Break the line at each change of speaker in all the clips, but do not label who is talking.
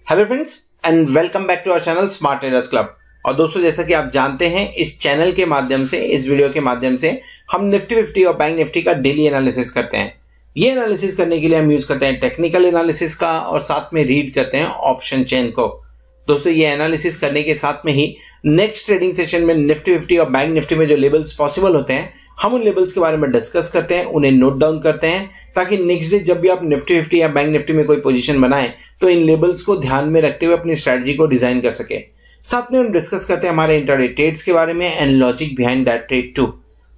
Hello friends and welcome back to our channel smart traders club. और दोस्तों, जैसा कि आप जानते हैं, इस चैनल के माध्यम से, इस वीडियो के माध्यम से हम निफ्टी 50 और बैंक निफ्टी का डेली एनालिसिस करते हैं। ये एनालिसिस करने के लिए हम यूज करते हैं टेक्निकल एनालिसिस का और साथ में रीड करते हैं ऑप्शन चेन को। दोस्तों, ये एनालिसिस करने के साथ में ही नेक्स्ट ट्रेडिंग सेशन में निफ्टी 50 और बैंक निफ्टी में जो लेवल्स पॉसिबल होते हैं, हम उन लेवल्स के बारे में डिस्कस करते हैं, उन्हें नोट डाउन करते हैं, ताकि नेक्स्ट डे जब भी आप निफ्टी 50 या बैंक निफ्टी में कोई पोजीशन बनाएं तो इन लेवल्स को ध्यान में रखते हुए अपनी स्ट्रेटजी को डिजाइन कर सके। साथ में हम डिस्कस करते हैं हमारे इंट्राडे ट्रेड्स के बारे में and logic behind that trade too.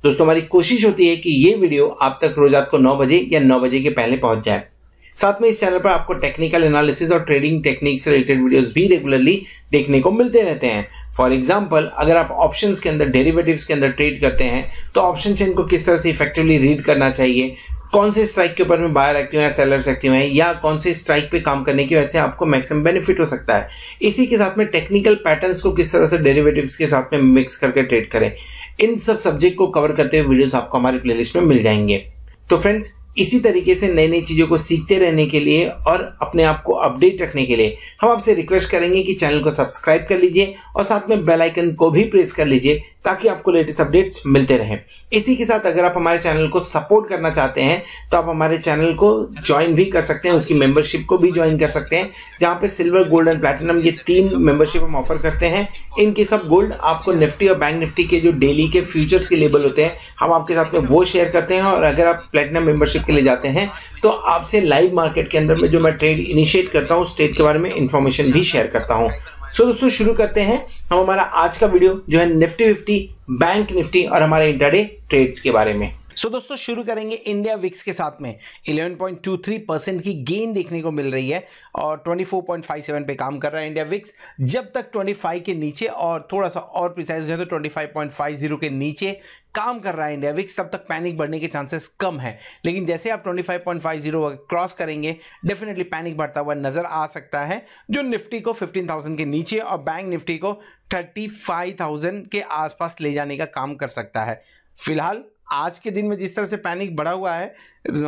दोस्तों, हमारी कोशिश होती है कि ये वीडियो आप तक रोज रात को 9 बजे या 9 बजे के पहले पहुंच जाए। साथ में इस चैनल पर आपको टेक्निकल एनालिसिस और ट्रेडिंग टेक्निक से रिलेटेड वीडियोस भी रेगुलरली देखने को मिलते रहते हैं। फॉर एग्जांपल, अगर आप ऑप्शंस के अंदर, डेरिवेटिव्स के अंदर ट्रेड करते हैं तो ऑप्शन चेन को किस तरह से इफेक्टिवली रीड करना चाहिए, कौन से स्ट्राइक के ऊपर में बायर एक्टिव है, सेलर्स एक्टिव है, या कौन से स्ट्राइक पे काम करने की वजह से आपको मैक्सिमम बेनिफिट हो सकता है। इसी के साथ में टेक्निकल पैटर्न्स को किस तरह से डेरिवेटिव्स के साथ में मिक्स करके ट्रेड करें, इन सब सब्जेक्ट को कवर करते हुए वीडियोस आपको हमारी प्लेलिस्ट में मिल जाएंगे। तो फ्रेंड्स, इसी तरीके से नई नई चीजों को सीखते रहने के लिए और अपने आप को अपडेट रखने के लिए हम आपसे रिक्वेस्ट करेंगे कि चैनल को सब्सक्राइब कर लीजिए और साथ में बेल आइकन को भी प्रेस कर लीजिए ताकि आपको लेटेस्ट अपडेट्स मिलते रहें। इसी के साथ अगर आप हमारे चैनल को सपोर्ट करना चाहते हैं तो आप हमारे चैनल को ज्वाइन भी कर सकते हैं, उसकी मेंबरशिप को भी ज्वाइन कर सकते हैं, जहां पे सिल्वर, गोल्ड एंड प्लैटिनम ये 3 मेंबरशिप हम ऑफर करते हैं। इनके सब गोल्ड आपको निफ्टी और बैंक निफ्टी के जो डेली के फ्यूचर्स के लेवल होते हैं, हम आपके साथ में वो शेयर करते हैं। और अगर आप प्लैटिनम मेंबरशिप के लिए जाते हैं तो आपसे लाइव मार्केट के अंदर में जो मैं ट्रेड इनिशिएट करता हूं, उस ट्रेड के बारे में इंफॉर्मेशन भी शेयर करता हूं। सो दोस्तों, शुरू करते हैं हम हमारा आज का वीडियो जो है निफ्टी 50, बैंक निफ्टी और हमारे इंट्राडे ट्रेड्स के बारे में। दोस्तों, शुरू करेंगे इंडिया विक्स के साथ में 11.23% की गेन देखने को मिल रही है और 24.57 पे काम कर रहा है इंडिया विक्स। जब तक 25 के नीचे और थोड़ा सा और प्रिसाइज हो जाए तो 25.50 के नीचे काम कर रहा है इंडिया विक्स, तब तक पैनिक बढ़ने के चांसेस कम है। लेकिन जैसे आप 25.50 क्रॉस करेंगे, डेफिनेटली पैनिक बढ़ता हुआ नजर आ सकता है, जो निफ्टी को 15,000 के नीचे और बैंक निफ्टी को 35,000 के आसपास ले जाने का काम कर सकता है। फिलहाल आज के दिन में जिस तरह से पैनिक बढ़ा हुआ है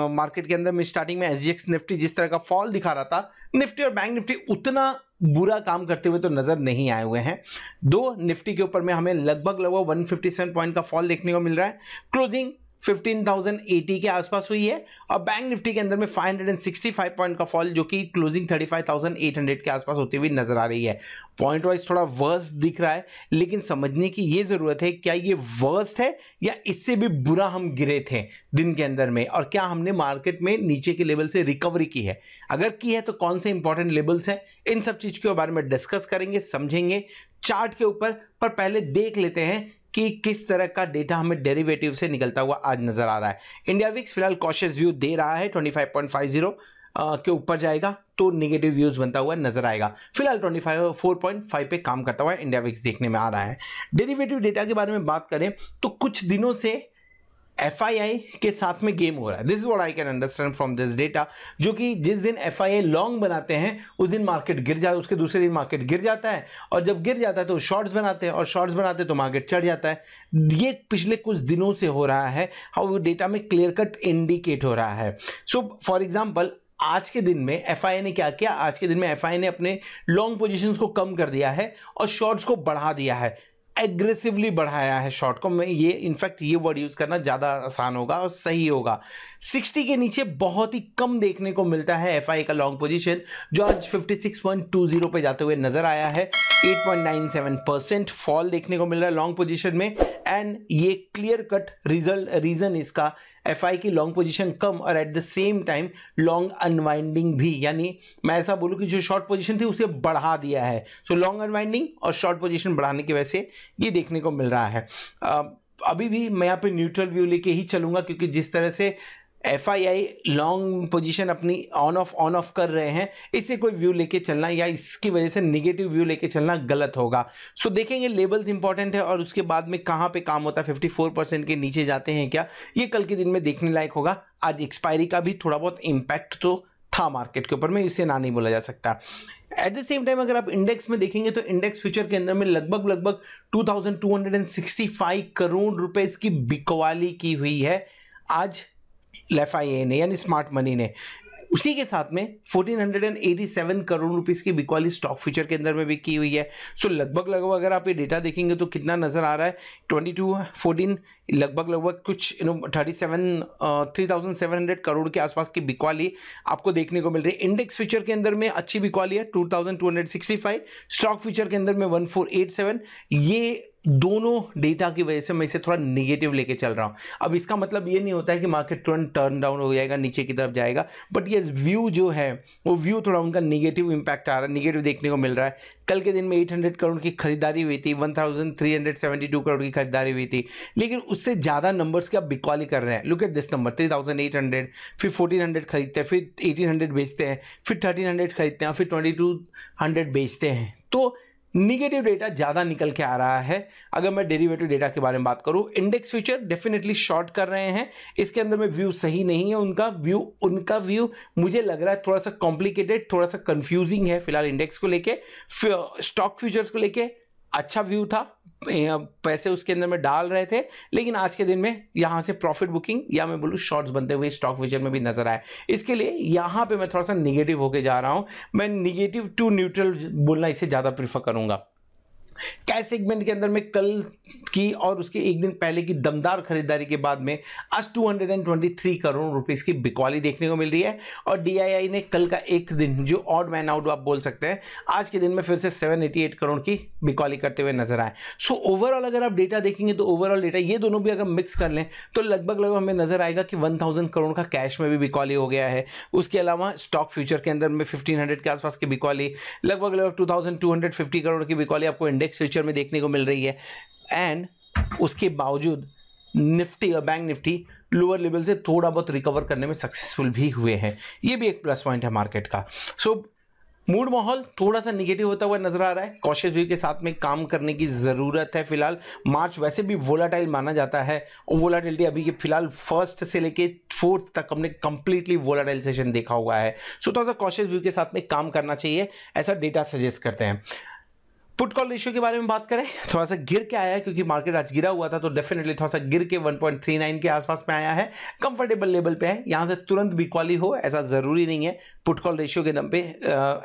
मार्केट के अंदर में, स्टार्टिंग में एसजीएक्स निफ्टी जिस तरह का फॉल दिखा रहा था, निफ्टी और बैंक निफ्टी उतना बुरा काम करते हुए तो नजर नहीं आए हुए हैं। दो निफ्टी के ऊपर में हमें लगभग 157 पॉइंट का फॉल देखने को मिल रहा है। क्लोजिंग 15,080 के आसपास हुई है और बैंक निफ्टी के अंदर में 565 पॉइंट का फॉल, जो कि क्लोजिंग 35,800 के आसपास होती हुई नजर आ रही है। पॉइंट वाइज थोड़ा वर्स दिख रहा है, लेकिन समझने की ये जरूरत है क्या ये वर्स्ट है या इससे भी बुरा हम गिरे थे दिन के अंदर में, और क्या हमने मार्केट में नीचे के लेवल से रिकवरी की है। अगर की है तो कौन से इंपॉर्टेंट लेवल्स हैं, इन सब चीज के बारे में डिस्कस करेंगे, समझेंगे चार्ट के ऊपर। पर पहले देख लेते हैं कि किस तरह का डेटा हमें डेरिवेटिव से निकलता हुआ आज नजर आ रहा है। इंडिया विक्स फिलहाल कॉशियस व्यू दे रहा है, 25.50 के ऊपर जाएगा तो नेगेटिव व्यूज बनता हुआ नजर आएगा। फिलहाल 4.5 पे काम करता हुआ इंडिया विक्स देखने में आ रहा है। डेरिवेटिव डेटा के बारे में बात करें तो कुछ दिनों से FII के साथ में गेम हो रहा है। This is what I can understand from this data, जो कि जिस दिन FII लॉन्ग बनाते हैं उस दिन मार्केट गिर जाता है, उसके दूसरे दिन मार्केट गिर जाता है, और जब गिर जाता है तो शॉर्ट्स बनाते हैं और शॉर्ट्स बनाते हैं तो मार्केट चढ़ जाता है। ये पिछले कुछ दिनों से हो रहा है, हाउ डेटा में क्लियर कट इंडिकेट हो रहा है। सो फॉर एग्जाम्पल, आज के दिन में FII ने क्या किया, आज के दिन में FII ने अपने लॉन्ग पोजीशंस को कम कर दिया है और शॉर्ट्स को बढ़ा दिया है, एग्रेसिवली बढ़ाया है शॉर्ट को। मैं ये इनफैक्ट ये वर्ड यूज करना ज्यादा आसान होगा और सही होगा। 60 के नीचे बहुत ही कम देखने को मिलता है FII का लॉन्ग पोजीशन, जो आज 56.20 पे जाते हुए नजर आया है। 8.97% फॉल देखने को मिल रहा है लॉन्ग पोजीशन में, एंड ये क्लियर कट रीजन इसका FI की लॉन्ग पोजीशन कम और at the same time long unwinding भी, यानी मैं ऐसा बोलूं कि जो शॉर्ट पोजीशन थी उसे बढ़ा दिया है। सो लॉन्ग अनवाइंडिंग और शॉर्ट पोजीशन बढ़ाने की वजह से ये देखने को मिल रहा है। अभी भी मैं यहाँ पे न्यूट्रल व्यू लेके ही चलूंगा, क्योंकि जिस तरह से FII लॉन्ग पोजीशन अपनी ऑन ऑफ कर रहे हैं, इससे कोई व्यू लेके चलना या इसकी वजह से नेगेटिव व्यू लेके चलना गलत होगा। सो देखेंगे, लेवल्स इंपॉर्टेंट है और उसके बाद में कहां पे काम होता है, 54% के नीचे जाते हैं क्या, ये कल के दिन में देखने लायक होगा। आज एक्सपायरी का भी थोड़ा बहुत इंपैक्ट तो था मार्केट के ऊपर में, इसे ना नहीं बोला जा सकता। एट द सेम टाइम अगर आप इंडेक्स में देखेंगे तो इंडेक्स फ्यूचर के अंदर में लगभग 2265 करोड़ रुपए की बिकवाली की हुई है आज FII ने, यानी स्मार्ट मनी ने। उसी के साथ में 1487 करोड़ रुपीस की बिकॉली स्टॉक फ्यूचर के अंदर में भी की हुई है। सो लगभग अगर आप ये डेटा देखेंगे तो कितना नजर आ रहा है, 14 लगभग कुछ 3,700 करोड़ के आसपास की बिकॉली आपको देखने को मिल रही है। इंडेक्स फ्यूचर के अंदर में अच्छी बिकॉली है 2265, स्टॉक फ्यूचर के अंदर में 1487। ये दोनों डेटा की वजह से मैं इसे थोड़ा नेगेटिव लेके चल रहा हूं। अब इसका मतलब ये नहीं होता है कि मार्केट तुरंत टर्न डाउन हो जाएगा, नीचे की तरफ जाएगा, बट ये व्यू जो है वो व्यू थोड़ा उनका नेगेटिव इंपैक्ट आ रहा है, नेगेटिव देखने को मिल रहा है। कल के दिन में 800 करोड़ की खरीदारी हुई थी, 1372 करोड़ की खरीदारी हुई थी, लेकिन उससे ज्यादा नंबर्स के आप बिकॉली कर रहे हैं। लुक एट दिस नंबर 3800, फिर 1400 खरीदते हैं, फिर 1800 बेचते हैं, फिर 1300 खरीदते हैं, फिर 2200 बेचते हैं। तो निगेटिव डेटा ज्यादा निकल के आ रहा है। अगर मैं डेरिवेटिव डेटा के बारे में बात करूं, इंडेक्स फ्यूचर डेफिनेटली शॉर्ट कर रहे हैं, इसके अंदर में व्यू सही नहीं है। उनका व्यू मुझे लग रहा है थोड़ा सा कॉम्प्लिकेटेड, थोड़ा सा कंफ्यूजिंग है फिलहाल। इंडेक्स को लेके, स्टॉक फ्यूचर्स को लेके अच्छा व्यू था, पैसे उसके अंदर में डाल रहे थे, लेकिन आज के दिन में यहां से प्रॉफिट बुकिंग या मैं बोलूं शॉर्ट्स बनते हुए स्टॉक फ्यूचर में भी नजर आए। इसके लिए यहां पे मैं थोड़ा सा निगेटिव होके जा रहा हूं। मैं निगेटिव टू न्यूट्रल बोलना इसे ज्यादा प्रीफर करूंगा। कैश सेगमेंट के अंदर में कल की और उसके एक दिन पहले की दमदार खरीदारी के बाद में आज 223 करोड़ रुपीस की बिकॉली देखने को मिल रही है। और डीआईआई ने कल का एक दिन जो ऑड मैन आउट आप बोल सकते हैं, आज के दिन में फिर से 788 करोड़ की बिकॉली करते हुए नजर आए। सो ओवरऑल अगर आप डेटा देखेंगे तो ओवरऑल डेटा ये दोनों भी अगर मिक्स कर लें तो लगभग हमें नजर आएगा कि 1000 करोड़ का कैश में भी बिकॉली हो गया है। उसके अलावा स्टॉक फ्यूचर के अंदर में 1500 के आसपास की बिकॉली, लगभग 2250 करोड़ की बिकॉली आपको इंडेक्स फ्यूचर में देखने को मिल रही है। एंड उसके बावजूद निफ्टी और बैंक निफ्टी लोअर लेवल से थोड़ा बहुत रिकवर करने में सक्सेसफुल भी हुए हैं। ये भी एक प्लस पॉइंट है मार्केट का। सो मूड माहौल थोड़ा सा निगेटिव होता हुआ नजर आ रहा है। कॉशियस व्यू के साथ में काम करने की जरूरत है। फिलहाल मार्च वैसे भी वोलाटाइल माना जाता है और वोलाटिलिटी अभी के फिलहाल फर्स्ट से लेके फोर्थ तक हमने कंप्लीटली वोलाटाइल सेशन देखा हुआ है। सो थोड़ा सा कॉशियस व्यू के साथ में काम करना चाहिए, ऐसा डेटा सजेस्ट करते हैं। पुट कॉल रेशियो के बारे में बात करें, थोड़ा सा गिर के आया है क्योंकि मार्केट आज गिरा हुआ था, तो डेफिनेटली थोड़ा सा गिर के 1.39 के आसपास में आया है। कंफर्टेबल लेवल पे है, यहां से तुरंत बिकॉली हो ऐसा जरूरी नहीं है। पुट कॉल रेशियो के दम पे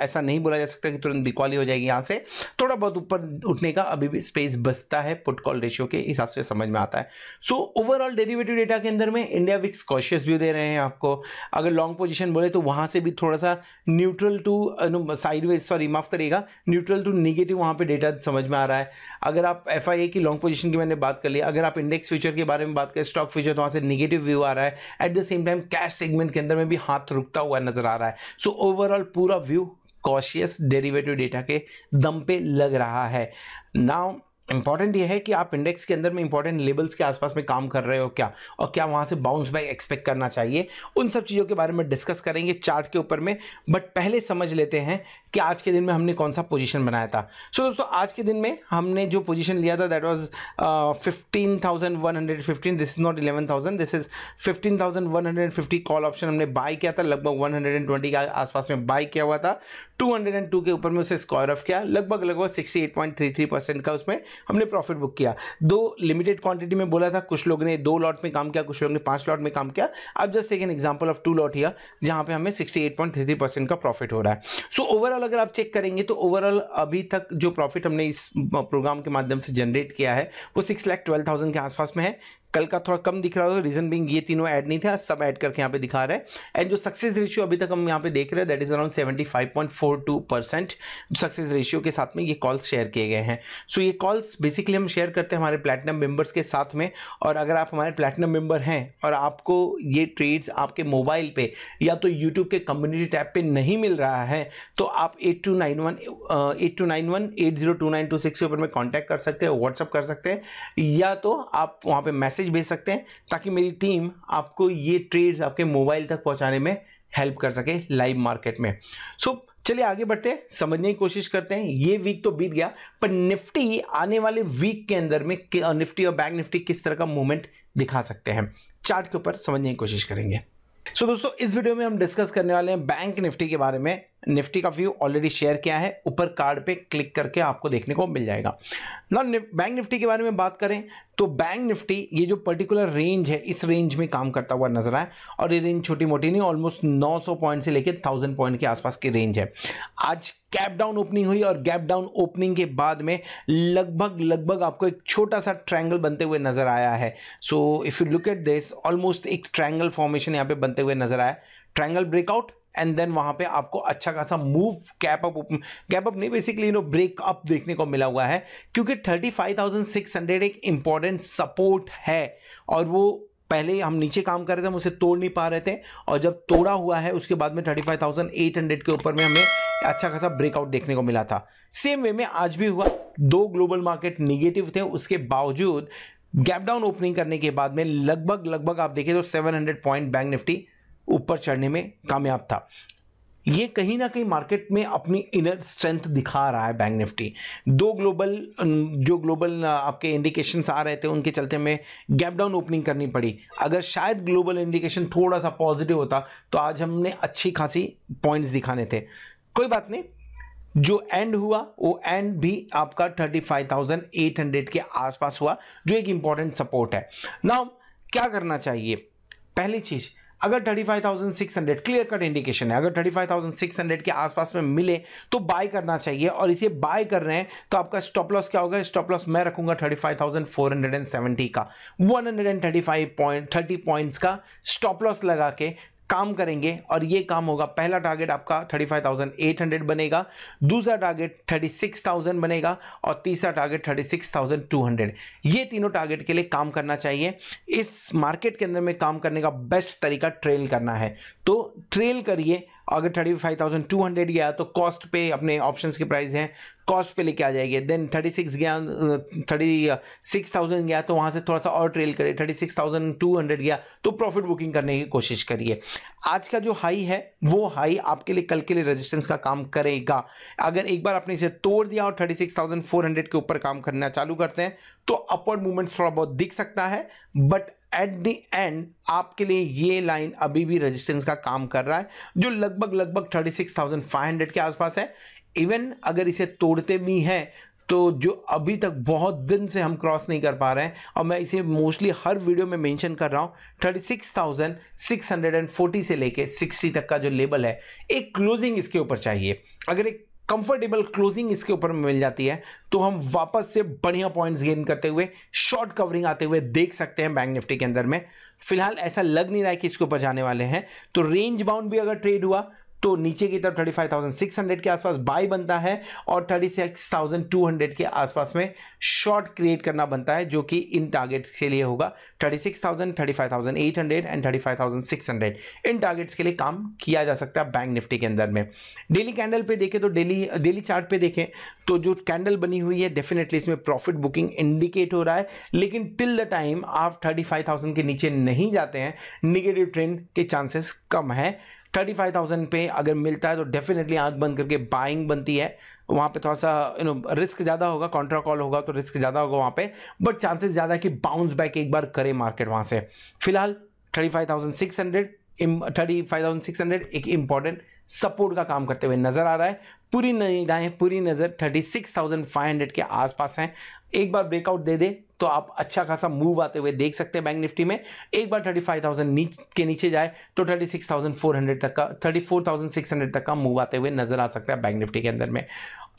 ऐसा नहीं बोला जा सकता कि तुरंत बिकॉली हो जाएगी। यहां से थोड़ा बहुत ऊपर उठने का अभी भी स्पेस बचता है, पुट कॉल रेशियो के हिसाब से समझ में आता है। सो ओवरऑल डेरिवेटिव डेटा के अंदर में इंडिया विक्स कॉशियस व्यू दे रहे हैं आपको। अगर लॉन्ग पोजीशन बोले तो वहां से भी थोड़ा सा न्यूट्रल टू साइडवेज, सॉरी माफ करिएगा, न्यूट्रल टू निगेटिव वहां पे डेटा समझ में आ रहा है। अगर आप एफआईए की लॉन्ग पोजीशन की मैंने बात कर ली, अगर आप इंडेक्स फ्यूचर के बारे में बात करें, स्टॉक फ्यूचर, तो वहां से निगेटिव व्यू आ रहा है। At the same time cash segment के अंदर में भी हाथ रुकता हुआ नजर आ रहा है। सो ओवरऑल पूरा व्यू कॉशियस डेरिवेटिव डेटा के दम पे लग रहा है। नाउ इंपॉर्टेंट ये है कि आप इंडेक्स के अंदर में इंपॉर्टेंट लेवल्स के आसपास में काम कर रहे हो क्या, और क्या वहां से बाउंस बैक एक्सपेक्ट करना चाहिए, उन सब चीजों के बारे में डिस्कस करेंगे चार्ट के ऊपर में। बट पहले समझ लेते हैं कि आज के दिन में हमने कौन सा पोजीशन बनाया था। सो दोस्तों आज के दिन में हमने जो पोजीशन लिया था that was 15,115, this is not 11,000, this is 15,150 call option हमने बाय किया था। लगभग 120 के आसपास में बाय किया हुआ था। 202 के ऊपर में उसे स्क्वायर ऑफ किया, लगभग 68.33% का उसमें हमने प्रॉफिट बुक किया। दो लिमिटेड क्वांटिटी में बोला था, कुछ लोग ने 2 लॉट में काम किया, कुछ लोग ने 5 लॉट में काम किया। अब just take an example of 2 lot here, जहां पे हमें 68.33% का प्रॉफिट हो रहा है। सो ओवरऑल अगर आप चेक करेंगे तो ओवरऑल अभी तक जो प्रॉफिट हमने इस प्रोग्राम के माध्यम से जनरेट किया है वो 6,12,000 के आसपास में है। कल का थोड़ा कम दिख रहा होगा, रीजन बिंग ये तीनों ऐड नहीं थे, सब ऐड करके यहाँ पे दिखा रहे हैं। एंड जो सक्सेस रेशियो अभी तक हम यहाँ पे देख रहे हैं that is around 75.42% success ratio के साथ में ये कॉल्स शेयर किए गए हैं। सो ये कॉल्स बेसिकली हम शेयर करते हैं हमारे प्लैटिनम मेंबर्स के साथ में। और अगर आप हमारे प्लैटिनम मेंबर हैं और आपको ये ट्रेड्स आपके मोबाइल पे या तो यूट्यूब के कम्युनिटी टैब पे नहीं मिल रहा है तो आप 8291-802926 के ऊपर में कॉन्टैक्ट कर सकते हैं, व्हाट्सअप कर सकते हैं, या तो आप वहाँ पे मैसेज भेज सकते हैं ताकि मेरी टीम आपको ये ट्रेड्स आपके मोबाइल तक पहुंचाने में हेल्प कर सके लाइव मार्केट में। सो चलिए आगे बढ़ते हैं, समझने की कोशिश करते हैं। ये वीक तो बीत गया, पर निफ्टी आने वाले वीक के अंदर में निफ्टी और बैंक निफ्टी किस तरह का मूवमेंट दिखा सकते हैं, चार्ट के ऊपर समझने की कोशिश करेंगे। सो दोस्तों इस वीडियो में हम डिस्कस करने वाले हैं बैंक निफ्टी के बारे में। निफ्टी का व्यू ऑलरेडी शेयर किया है, ऊपर कार्ड पे क्लिक करके आपको देखने को मिल जाएगा ना। बैंक निफ्टी के बारे में बात करें तो बैंक निफ्टी ये जो पर्टिकुलर रेंज है इस रेंज में काम करता हुआ नजर आया, और ये रेंज छोटी मोटी नहीं, ऑलमोस्ट 900 पॉइंट से लेकर 1000 पॉइंट के आसपास की रेंज है। आज गैप डाउन ओपनिंग हुई और गैप डाउन ओपनिंग के बाद में लगभग आपको एक छोटा सा ट्रायंगल बनते हुए नजर आया है। So if you look at this, almost एक ट्रायंगल फॉर्मेशन यहां पे बनते हुए नजर आया, ट्रायंगल ब्रेकआउट एंड देन वहां पे आपको अच्छा खासा मूव गैप अप नहीं, बेसिकली ब्रेक अप देखने को मिला हुआ है, क्योंकि 35,600 एक इंपॉर्टेंट सपोर्ट है, और वो पहले हम नीचे काम कर रहे थे, हम उसे तोड़ नहीं पा रहे थे, और जब तोड़ा हुआ है उसके बाद में 35,800 के ऊपर में हमें अच्छा खासा ब्रेकआउट देखने को मिला था। सेम वे में आज भी हुआ, दो ग्लोबल मार्केट निगेटिव थे, उसके बावजूद गैप डाउन ओपनिंग करने के बाद में लगभग आप देखें तो 700 पॉइंट बैंक निफ्टी ऊपर चढ़ने में कामयाब था। ये कहीं ना कहीं मार्केट में अपनी इनर स्ट्रेंथ दिखा रहा है बैंक निफ्टी। दो ग्लोबल आपके इंडिकेशंस आ रहे थे, उनके चलते में गैप डाउन ओपनिंग करनी पड़ी। अगर शायद ग्लोबल इंडिकेशन थोड़ा सा पॉजिटिव होता तो आज हमने अच्छी खासी पॉइंट्स दिखाने थे। कोई बात नहीं, जो एंड हुआ वो एंड भी आपका 35,800 के आसपास हुआ, जो एक इंपॉर्टेंट सपोर्ट है। नाउ क्या करना चाहिए? पहली चीज, अगर 35,600 क्लियर कट इंडिकेशन है, अगर 35,600 के आसपास में मिले तो बाय करना चाहिए, और इसे बाय कर रहे हैं तो आपका स्टॉप लॉस क्या होगा? स्टॉप लॉस मैं रखूंगा 35,470 का, 30 पॉइंट्स का स्टॉप लॉस लगा के काम करेंगे, और ये काम होगा। पहला टारगेट आपका 35,800 बनेगा, दूसरा टारगेट 36,000 बनेगा, और तीसरा टारगेट 36,200। ये तीनों टारगेट के लिए काम करना चाहिए। इस मार्केट के अंदर में काम करने का बेस्ट तरीका ट्रेल करना है, तो ट्रेल करिए। अगर 35,200 गया तो कॉस्ट पे अपने ऑप्शंस के प्राइस हैं, कॉस्ट पे लेके आ जाएंगे। देन 36,000 गया तो वहां से थोड़ा सा और ट्रेल करिए, 36,200 गया तो प्रॉफिट बुकिंग करने की कोशिश करिए। आज का जो हाई है वो हाई आपके लिए कल के लिए रेजिस्टेंस का काम करेगा। अगर एक बार आपने इसे तोड़ दिया और 36,400 के ऊपर काम करना चालू करते हैं तो अपवर्ड मूवमेंट थोड़ा बहुत दिख सकता है, बट एट द एंड आपके लिए ये लाइन अभी भी रेजिस्टेंस का काम कर रहा है, जो लगभग 36,500 के आसपास है। इवन अगर इसे तोड़ते भी हैं तो जो अभी तक बहुत दिन से हम क्रॉस नहीं कर पा रहे हैं, और मैं इसे मोस्टली हर वीडियो में मेंशन कर रहा हूं, 36,640 से लेके 60 तक का जो लेवल है, एक क्लोजिंग इसके ऊपर चाहिए। अगर एक कंफर्टेबल क्लोजिंग इसके ऊपर मिल जाती है तो हम वापस से बढ़िया पॉइंट्स गेन करते हुए शॉर्ट कवरिंग आते हुए देख सकते हैं बैंक निफ्टी के अंदर में। फिलहाल ऐसा लग नहीं रहा है कि इसके ऊपर जाने वाले हैं, तो रेंज बाउंड भी अगर ट्रेड हुआ तो नीचे की तरफ 35,600 के आसपास बाय बनता है, और 36,200 के आसपास में शॉर्ट क्रिएट करना बनता है, जो कि इन टारगेट्स के लिए होगा 36,000, 35,800 एंड 35,600। इन टारगेट्स के लिए काम किया जा सकता है बैंक निफ्टी के अंदर में। डेली कैंडल पे देखें तो डेली चार्ट पे देखें तो जो कैंडल बनी हुई है डेफिनेटली इसमें प्रॉफिट बुकिंग इंडिकेट हो रहा है, लेकिन टिल द टाइम आप 35,000 के नीचे नहीं जाते हैं, निगेटिव ट्रेंड के चांसेस कम है। 35,000 पे अगर मिलता है तो डेफिनेटली आंख बंद करके बाइंग बनती है। वहां पे थोड़ा सा रिस्क ज्यादा होगा, कॉन्ट्रा कॉल होगा तो रिस्क ज्यादा होगा वहां पे, बट चांसेस ज्यादा है कि बाउंस बैक एक बार करे मार्केट वहां से। फिलहाल 35,600 एक इंपॉर्टेंट सपोर्ट का काम करते हुए नजर आ रहा है। पूरी नजर 36,500 के आसपास है। एक बार ब्रेकआउट दे दे तो आप अच्छा खासा मूव आते हुए देख सकते हैं बैंक निफ्टी में। एक बार 35,000 के नीचे जाए तो 36,400 तक का, 34,600 तक का मूव आते हुए नजर आ सकता है बैंक निफ्टी के अंदर में।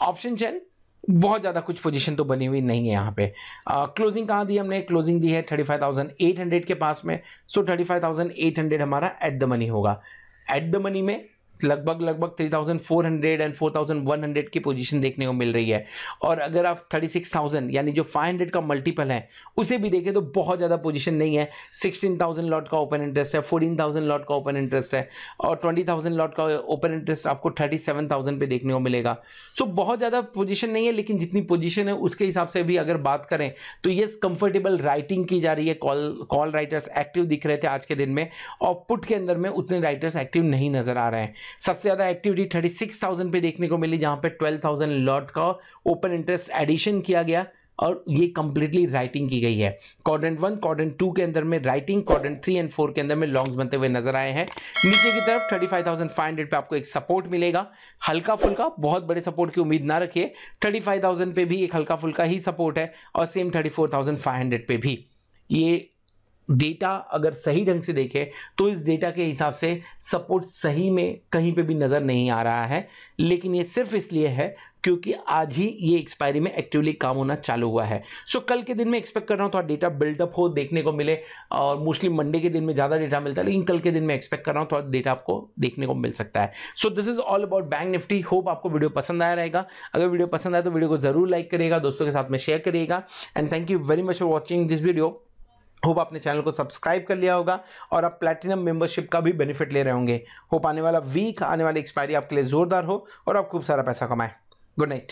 ऑप्शन चेन बहुत ज्यादा कुछ पोजीशन तो बनी हुई नहीं है यहाँ पे। क्लोजिंग कहाँ दी हमने? क्लोजिंग दी है 35,800 के पास में। सो 35,800 हमारा एट द मनी होगा। एट द मनी में लगभग 3,400 एंड 4,100 की पोजीशन देखने को मिल रही है। और अगर आप 36,000 यानी जो 500 का मल्टीपल है उसे भी देखें तो बहुत ज़्यादा पोजीशन नहीं है। 16,000 लॉट का ओपन इंटरेस्ट है, 14,000 लॉट का ओपन इंटरेस्ट है, और 20,000 लॉट का ओपन इंटरेस्ट आपको 37,000 पे देखने को मिलेगा। सो बहुत ज़्यादा पोजीशन नहीं है, लेकिन जितनी पोजीशन है उसके हिसाब से भी अगर बात करें तो ये कंफर्टेबल राइटिंग की जा रही है। कॉल राइटर्स एक्टिव दिख रहे थे आज के दिन में, और पुट के अंदर में उतने राइटर्स एक्टिव नहीं नजर आ रहे हैं। सबसे ज्यादा एक्टिविटी 36,000 पे देखने को मिली, जहां पे 12,000 लॉट का ओपन इंटरेस्ट एडिशन किया गया, और ये कंप्लीटली राइटिंग की गई है। क्वाड्रेंट 1 क्वाड्रेंट 2 के अंदर में राइटिंग, क्वाड्रेंट 3 एंड 4 के अंदर में लॉन्ग्स बनते हुए नजर आए हैं। नीचे की तरफ 35,500 पे आपको एक सपोर्ट मिलेगा, हल्का फुल्का, बहुत बड़े सपोर्ट की उम्मीद ना रखिए। 35,000 पे भी एक हल्का फुल्का ही सपोर्ट है और सेम 34,500 पे भी। ये डेटा अगर सही ढंग से देखें तो इस डेटा के हिसाब से सपोर्ट सही में कहीं पे भी नजर नहीं आ रहा है, लेकिन ये सिर्फ इसलिए है क्योंकि आज ही ये एक्सपायरी में एक्टिवली काम होना चालू हुआ है। सो कल के दिन में एक्सपेक्ट कर रहा हूं थोड़ा डेटा बिल्डअप हो, देखने को मिले, और मोस्टली मंडे के दिन में ज्यादा डेटा मिलता है, लेकिन कल के दिन में एक्सपेक्ट कर रहा हूं थोड़ा डेटा आपको देखने को मिल सकता है। So this is all about bank Nifty. Hope आपको वीडियो पसंद आया रहेगा। अगर वीडियो पसंद आया तो वीडियो को जरूर लाइक करिएगा, दोस्तों के साथ में शेयर करिएगा। And thank you very much for watching this video. Hope आपने चैनल को सब्सक्राइब कर लिया होगा और आप प्लैटिनम मेंबरशिप का भी बेनिफिट ले रहे होंगे। होप आने वाला वीक, आने वाली एक्सपायरी आपके लिए जोरदार हो और आप खूब सारा पैसा कमाएं। Good night.